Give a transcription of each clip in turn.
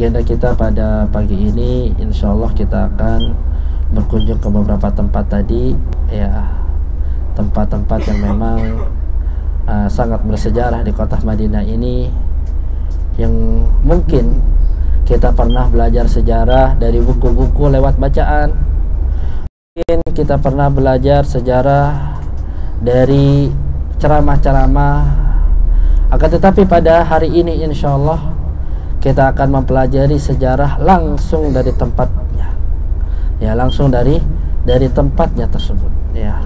agenda kita pada pagi ini, insya Allah kita akan berkunjung ke beberapa tempat tadi, ya, tempat-tempat yang memang sangat bersejarah di kota Madinah ini, yang mungkin kita pernah belajar sejarah dari buku-buku lewat bacaan, mungkin kita pernah belajar sejarah dari ceramah-ceramah, akan tetapi pada hari ini insya Allah kita akan mempelajari sejarah langsung dari tempatnya, ya, langsung dari tempatnya tersebut, ya.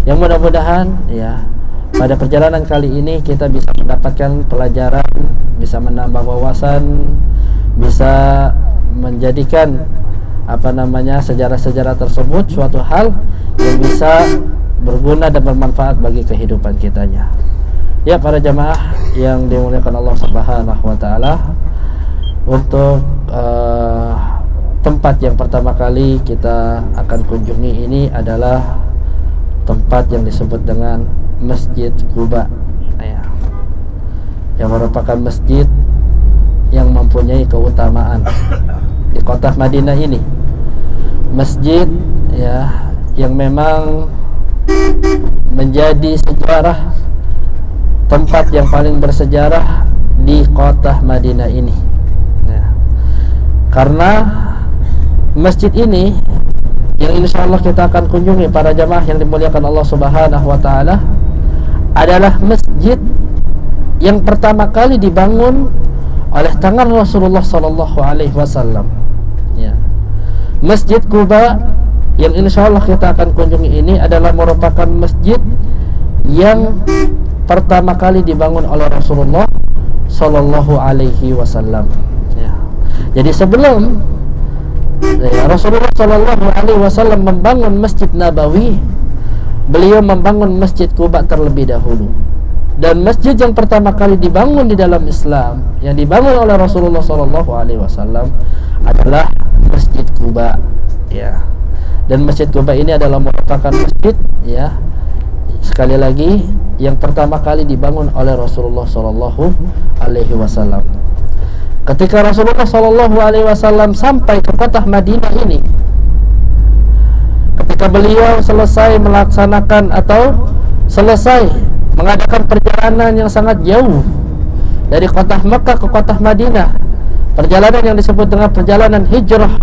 Yang mudah-mudahan, ya, pada perjalanan kali ini kita bisa mendapatkan pelajaran, bisa menambah wawasan, bisa menjadikan sejarah-sejarah tersebut suatu hal yang bisa berguna dan bermanfaat bagi kehidupan kitanya. Ya, para jamaah yang dimuliakan Allah Subhanahu wa taala, untuk tempat yang pertama kali kita akan kunjungi ini adalah tempat yang disebut dengan Masjid Quba, ya, yang merupakan masjid yang mempunyai keutamaan di kota Madinah ini. Masjid, ya, yang memang menjadi sejarah, tempat yang paling bersejarah di kota Madinah ini, ya. Karena masjid ini yang insya Allah kita akan kunjungi, para jamaah yang dimuliakan Allah Subhanahu wa taala, adalah masjid yang pertama kali dibangun oleh tangan Rasulullah sallallahu alaihi wasallam, ya. Masjid Quba yang insya Allah kita akan kunjungi ini adalah merupakan masjid yang pertama kali dibangun oleh Rasulullah sallallahu alaihi wasallam, ya. Jadi sebelum, ya, Rasulullah sallallahu alaihi wasallam membangun Masjid Nabawi, beliau membangun Masjid Quba terlebih dahulu. Dan masjid yang pertama kali dibangun di dalam Islam, yang dibangun oleh Rasulullah sallallahu alaihi wasallam, adalah Masjid Quba, ya. Dan Masjid Quba ini adalah merupakan masjid, ya, sekali lagi, yang pertama kali dibangun oleh Rasulullah sallallahu alaihi wasallam. Ketika Rasulullah sallallahu alaihi wasallam sampai ke kota Madinah ini, ketika beliau selesai melaksanakan atau selesai mengadakan perjalanan yang sangat jauh dari kota Mekah ke kota Madinah, perjalanan yang disebut dengan perjalanan hijrah,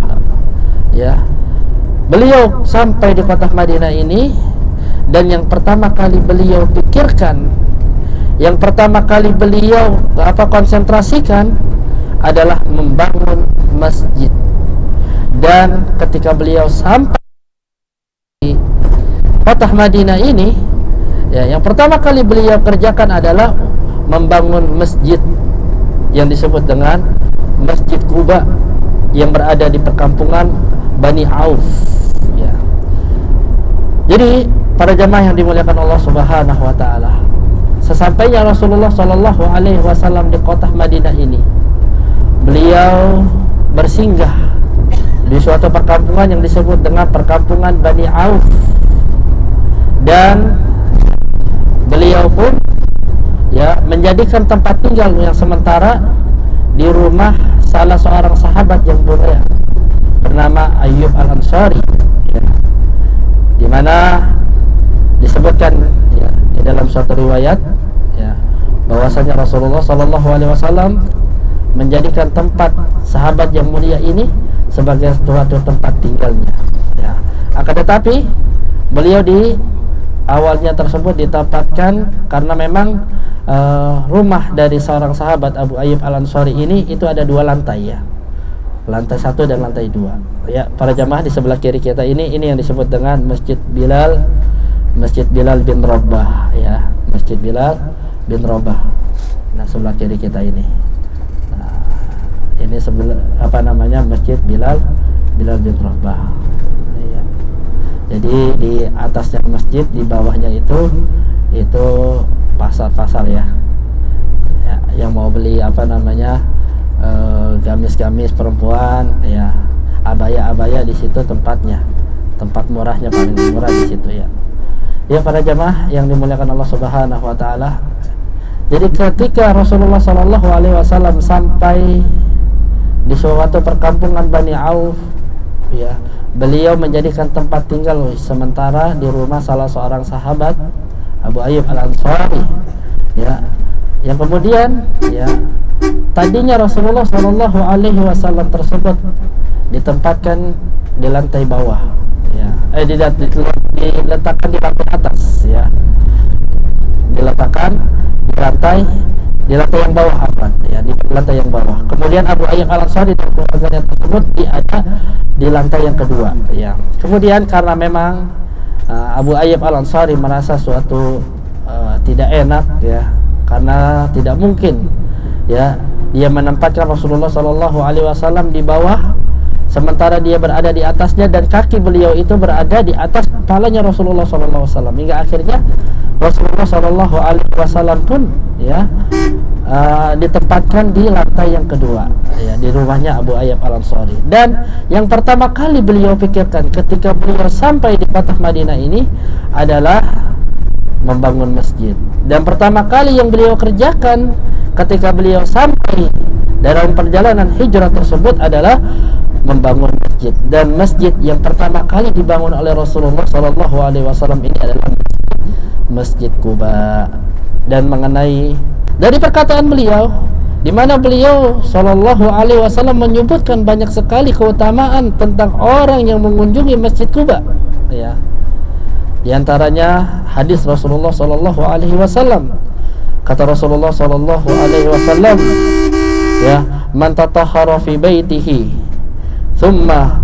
ya, beliau sampai di kota Madinah ini, dan yang pertama kali beliau pikirkan, yang pertama kali beliau konsentrasikan adalah membangun masjid. Dan ketika beliau sampai di kota Madinah ini, ya, yang pertama kali beliau kerjakan adalah membangun masjid yang disebut dengan Masjid Quba, yang berada di perkampungan Bani Auf, ya. Jadi para jamaah yang dimuliakan Allah Subhanahu wa taala, sesampainya Rasulullah sallallahu alaihi wasallam di kota Madinah ini, beliau bersinggah di suatu perkampungan yang disebut dengan perkampungan Bani Auf, dan beliau pun, ya, menjadikan tempat tinggal yang sementara di rumah salah seorang sahabat yang mulia bernama Ayyub Al-Ansari, ya, di mana disebutkan, ya, di dalam suatu riwayat, ya, bahwasanya Rasulullah sallallahu alaihi wasallam menjadikan tempat sahabat yang mulia ini sebagai suatu tempat tinggalnya, ya. Akan tetapi beliau di awalnya tersebut ditempatkan karena memang rumah dari seorang sahabat Abu Ayyub Al-Ansari ini itu ada dua lantai, ya, lantai 1 dan lantai 2, ya. Para jamaah di sebelah kiri kita ini yang disebut dengan Masjid Bilal bin Rabah, ya, Masjid Bilal bin Rabah. Nah, sebelah kiri kita ini, nah, ini sebelah Masjid Bilal bin Rabah. Jadi di atasnya masjid, di bawahnya itu pasar-pasar, ya, yang mau beli gamis-gamis perempuan, ya, abaya-abaya, di situ tempatnya, tempat murahnya, paling murah di situ, ya. Ya, para jamaah yang dimuliakan Allah Subhanahu wa taala, jadi ketika Rasulullah sallallahu alaihi wasallam sampai di suatu perkampungan Bani Auf, ya, beliau menjadikan tempat tinggal sementara di rumah salah seorang sahabat, Abu Ayyub Al-Ansari, ya, yang kemudian, ya, tadinya Rasulullah Shallallahu Alaihi Wasallam tersebut ditempatkan di lantai bawah, ya, diletakkan di lantai atas, ya, diletakkan di lantai yang bawah, ya, di lantai yang bawah. Kemudian Abu Ayyub Al-Ansari dan keluarganya tersebut ada di lantai yang kedua, ya. Kemudian karena memang Abu Ayyub Al-Ansari merasa suatu tidak enak, ya, karena tidak mungkin, ya, dia menempatkan Rasulullah Shallallahu Alaihi Wasallam di bawah sementara dia berada di atasnya, dan kaki beliau itu berada di atas kepalanya Rasulullah Shallallahu Alaihi Wasallam, hingga akhirnya Rasulullah Shallallahu Alaihi Wasallam pun, ya, ditempatkan di lantai yang kedua, ya, di rumahnya Abu Ayyub Al-Ansari. Dan yang pertama kali beliau pikirkan ketika beliau sampai di kota Madinah ini adalah membangun masjid. Dan pertama kali yang beliau kerjakan ketika beliau sampai dalam perjalanan hijrah tersebut adalah membangun masjid. Dan masjid yang pertama kali dibangun oleh Rasulullah Shallallahu Alaihi Wasallam ini adalah Masjid Quba. Dan mengenai dari perkataan beliau, di mana beliau Shallallahu Alaihi Wasallam menyebutkan banyak sekali keutamaan tentang orang yang mengunjungi Masjid Quba, ya. Di antaranya hadis Rasulullah Shallallahu Alaihi Wasallam. Kata Rasulullah Shallallahu Alaihi Wasallam, ya, man tatahhara fi baitihi thumma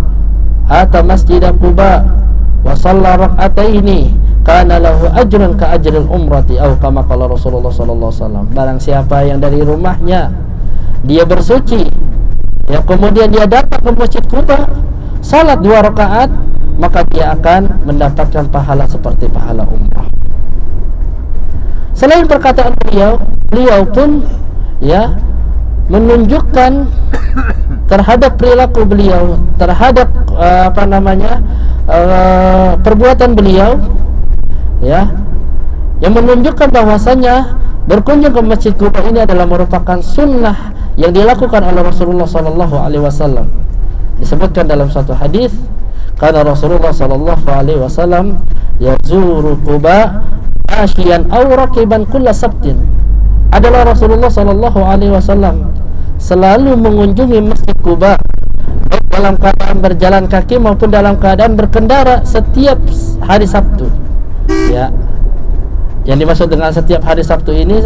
ata Masjid Quba wa shalla rak'ataini kana lahu ajrun ka ajril umrati, atau kama qala Rasulullah Sallallahu Alaihi Wasallam. Barang siapa yang dari rumahnya dia bersuci, ya, kemudian dia datang ke Masjid Quba, salat 2 rakaat, maka dia akan mendapatkan pahala seperti pahala umrah. Selain perkataan beliau pun, ya, menunjukkan terhadap perilaku beliau, terhadap perbuatan beliau, ya, yang menunjukkan bahwasanya berkunjung ke Masjid Quba ini adalah merupakan sunnah yang dilakukan oleh Rasulullah Sallallahu Alaihi Wasallam. Disebutkan dalam satu hadis, karena Rasulullah Sallallahu Alaihi Wasallam yazuru Quba asyian aw raqiban kulla sabtin. Adalah Rasulullah Sallallahu Alaihi Wasallam selalu mengunjungi Masjid Quba, baik dalam keadaan berjalan kaki maupun dalam keadaan berkendara setiap hari Sabtu, ya. Yang dimaksud dengan setiap hari Sabtu ini,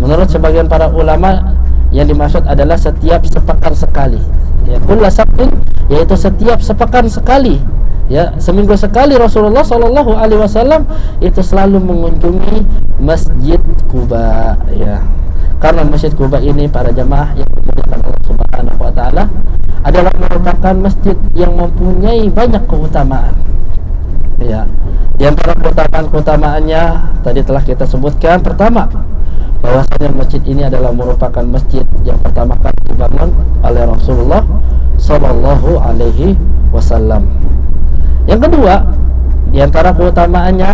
menurut sebagian para ulama, yang dimaksud adalah setiap sepekan sekali, ya, kulla sabtin, yaitu setiap sepekan sekali, ya, seminggu sekali Rasulullah Shallallahu Alaihi Wasallam itu selalu mengunjungi Masjid Quba, ya. Karena Masjid Quba ini, para jamaah yang dimuliakan Allah Subhanahu Wa Taala, adalah merupakan masjid yang mempunyai banyak keutamaan, ya. Di antara keutamaan-keutamaannya tadi telah kita sebutkan. Pertama, bahwasanya masjid ini adalah merupakan masjid yang pertama kali dibangun oleh Rasulullah Sallallahu Alaihi Wasallam. Yang kedua, di antara keutamaannya,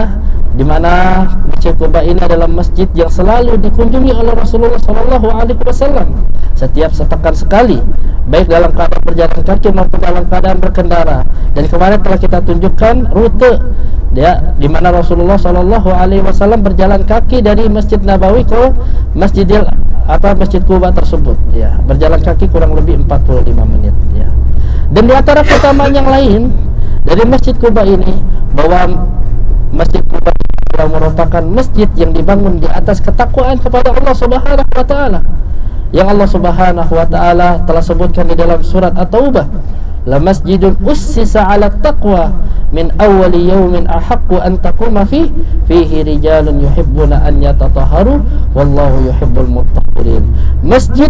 di mana Masjid Quba ini adalah masjid yang selalu dikunjungi oleh Rasulullah Sallallahu Alaihi Wasallam setiap sepekan sekali, baik dalam keadaan berjalan kaki maupun dalam keadaan berkendara. Dan kemarin telah kita tunjukkan rute, ya, di mana Rasulullah Sallallahu Alaihi Wasallam berjalan kaki dari Masjid Nabawi ke Masjid Quba tersebut, ya, berjalan kaki kurang lebih 45 menit, ya. Dan di antara keutamaan yang lain dari Masjid Quba ini, bahwa Masjid Quba merupakan masjid yang dibangun di atas ketakwaan kepada Allah Subhanahu Wa Taala, yang Allah Subhanahu Wa Taala telah sebutkan di dalam surat At-Taubah, la masjidun ussisa 'ala taqwa min awwali yawmin ahaqqu an taquma fihi rijalun yuhibbuna an yatatahharu wallahu yuhibbul mutahhirin. Masjid,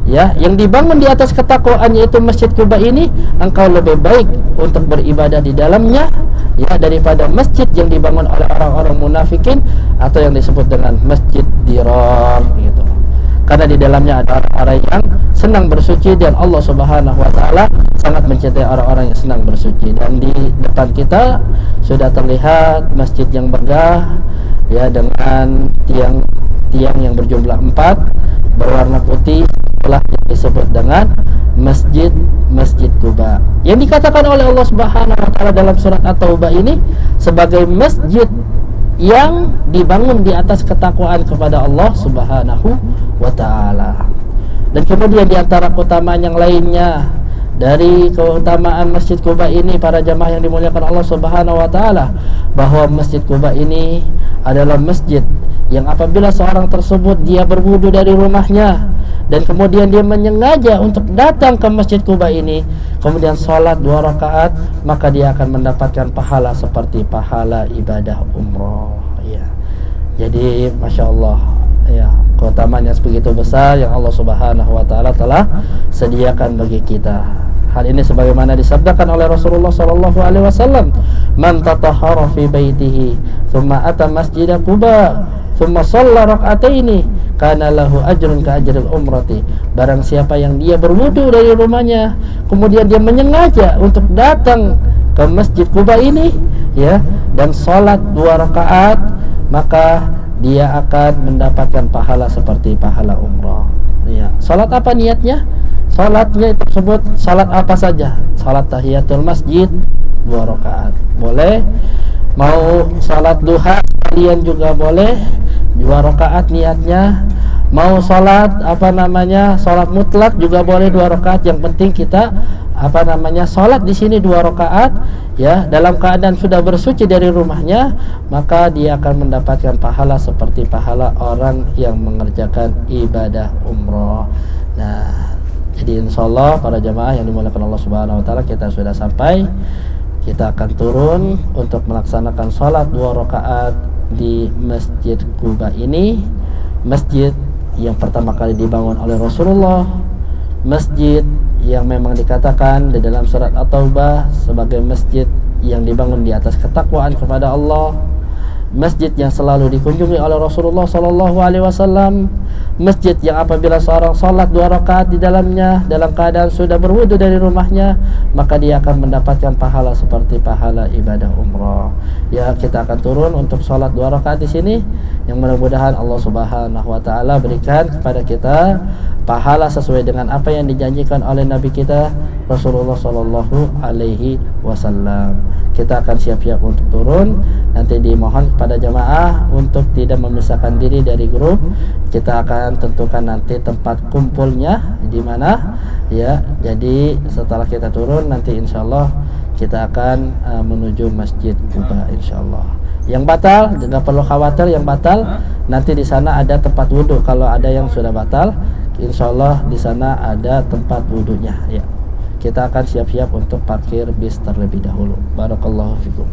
ya, yang dibangun di atas ketakwaan, yaitu Masjid Quba ini, engkau lebih baik untuk beribadah di dalamnya, ya, daripada masjid yang dibangun oleh orang-orang munafikin atau yang disebut dengan Masjid Dirar, gitu. Karena di dalamnya ada orang-orang yang senang bersuci, dan Allah Subhanahu Wa Taala sangat mencintai orang-orang yang senang bersuci. Dan di depan kita sudah terlihat masjid yang megah, ya, dengan tiang yang berjumlah 4 berwarna putih, telah disebut dengan Masjid Quba yang dikatakan oleh Allah Subhanahu wa taala dalam surat At-Taubah ini sebagai masjid yang dibangun di atas ketakwaan kepada Allah Subhanahu wa taala. Dan kemudian di antara keutamaan yang lainnya dari keutamaan Masjid Quba ini, para jamaah yang dimuliakan Allah Subhanahu wa taala, bahwa Masjid Quba ini adalah masjid yang apabila seorang tersebut dia berwudu dari rumahnya dan kemudian dia menyengaja untuk datang ke Masjid Quba ini, kemudian sholat 2 rakaat, maka dia akan mendapatkan pahala seperti pahala ibadah umroh. Ya, jadi masya Allah, ya, keutamaannya begitu besar yang Allah Subhanahu wa taala telah sediakan bagi kita. Hal ini sebagaimana disabdakan oleh Rasulullah sallallahu alaihi wasallam, "Man tatahhara fi baitihi, thumma ata masjid Quba, thumma shalla rak'ataini, kana lahu ajrun ka ajril umrati." Barang siapa yang dia berwudu dari rumahnya, kemudian dia menyengaja untuk datang ke Masjid Quba ini, ya, dan salat 2 rakaat, maka dia akan mendapatkan pahala seperti pahala umrah. Ya, salat apa niatnya? Salatnya tersebut salat apa saja? Salat tahiyatul masjid 2 rakaat. Boleh. Mau salat duha kalian juga boleh 2 rakaat niatnya. Mau salat salat mutlak juga boleh 2 rakaat. Yang penting kita salat di sini 2 rakaat, ya, dalam keadaan sudah bersuci dari rumahnya, maka dia akan mendapatkan pahala seperti pahala orang yang mengerjakan ibadah umroh. Nah, jadi insyaallah para jamaah yang dimuliakan Allah Subhanahu wa taala, kita sudah sampai. Kita akan turun untuk melaksanakan salat 2 rakaat di Masjid Quba ini, masjid yang pertama kali dibangun oleh Rasulullah, masjid yang memang dikatakan di dalam surat At-Taubah sebagai masjid yang dibangun di atas ketakwaan kepada Allah, masjid yang selalu dikunjungi oleh Rasulullah sallallahu alaihi wasallam, masjid yang apabila seorang salat 2 rakaat di dalamnya dalam keadaan sudah berwudu dari rumahnya, maka dia akan mendapatkan pahala seperti pahala ibadah umrah. Ya, kita akan turun untuk salat 2 rakaat di sini, yang mudah-mudahan Allah Subhanahu wa taala berikan kepada kita pahala sesuai dengan apa yang dijanjikan oleh Nabi kita Rasulullah sallallahu alaihi wasallam. Kita akan siap-siap untuk turun. Nanti dimohon kepada jamaah untuk tidak memisahkan diri dari grup. Kita akan tentukan nanti tempat kumpulnya di mana, ya. Jadi setelah kita turun nanti insyaallah kita akan menuju Masjid Quba insyaallah. Yang batal tidak perlu khawatir, yang batal nanti di sana ada tempat wudhu. Kalau ada yang sudah batal, insyaallah di sana ada tempat wudhunya, ya. Kita akan siap-siap untuk parkir bis terlebih dahulu. Barakallahu fikum.